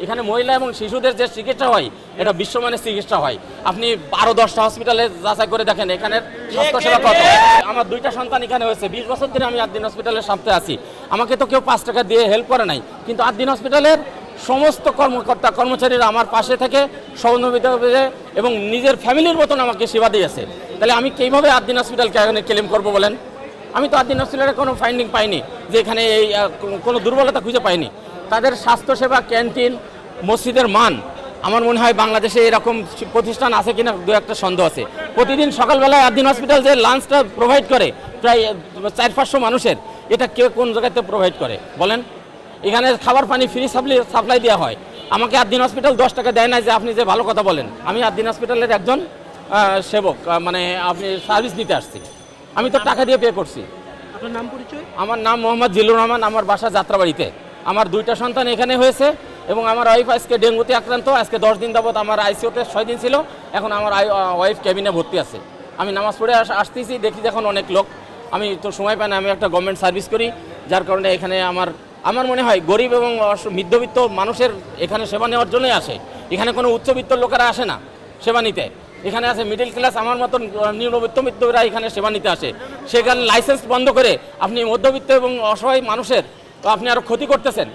এখানে মহিলা এবং শিশুদের যে চিকিৎসা হয় এটা বিশ্বমানের চিকিৎসা হয়। আপনি আরো 10টা হসপিটালে যাচাই করে দেখেন এখানের স্বাস্থ্যসেবা কত। আমার 2টা সন্তান এখানে হয়েছে, 20 বছর ধরে আমি আদ্দিন হসপিটালের সাথে আছি। আমাকে তো কেউ 5 টাকা দিয়ে হেল্প করে নাই, কিন্তু আদ্দিন হসপিটালের সমস্ত কর্মকর্তা কর্মচারীরা আমার পাশে থেকে সহযোগিতা করে এবং নিজের ফ্যামিলির মতন আমাকে সেবা দিয়েছে। তাহলে আমি কিভাবে আদ্দিন হসপিটালকে এখানে ক্লেম করবো বলেন? আমি তো আদ্দিন হসপিটালের কোনো ফাইন্ডিং পাইনি যে এখানে এই কোনো দুর্বলতা খুঁজে পাইনি। তাদের স্বাস্থ্যসেবা, ক্যান্টিন, মসজিদের মান, আমার মনে হয় বাংলাদেশে এরকম প্রতিষ্ঠান আছে কিনা দু একটা সন্দেহ আছে। প্রতিদিন সকালবেলায় আদ্দিন হসপিটাল যে লাঞ্চটা প্রোভাইড করে প্রায় 400-500 মানুষের, এটা কেউ কোন জায়গাতে প্রোভাইড করে বলেন? এখানে খাবার পানি ফ্রি সাপ্লাই দেওয়া হয়। আমাকে আদ্দিন হসপিটাল 10 টাকা দেয় না যে আপনি যে ভালো কথা বলেন। আমি আদ্দিন হসপিটালের একজন সেবক, মানে আপনি সার্ভিস নিতে আসছি। আমি তো টাকা দিয়ে পে করছি। আপনার নাম পরিচয়? আমার নাম মোহাম্মদ জিল্লুর রহমান, আমার বাসা যাত্রাবাড়িতে। আমার 2টা সন্তান এখানে হয়েছে এবং আমার ওয়াইফ আজকে ডেঙ্গুতে আক্রান্ত। আজকে 10 দিন যাবত আমার আইসিইউতে 6 দিন ছিল, এখন আমার ওয়াইফ ক্যাবিনে ভর্তি আছে। আমি নামাজ পড়ে আসতেছি, দেখি যখন অনেক লোক, আমি তো সময় পাই না। আমি একটা গভর্নমেন্ট সার্ভিস করি, যার কারণে এখানে আমার মনে হয় গরিব এবং মধ্যবিত্ত মানুষের এখানে সেবা নেওয়ার জন্যই আসে। এখানে কোনো উচ্চবিত্ত লোকেরা আসে না সেবা নিতে। এখানে আছে মিডল ক্লাস, আমার মতন নিম্নবিত্তরা এখানে সেবা নিতে আসে। সেখানে লাইসেন্স বন্ধ করে আপনি মধ্যবিত্ত এবং অসহায় মানুষের আপনি আরও ক্ষতি করতেছেন।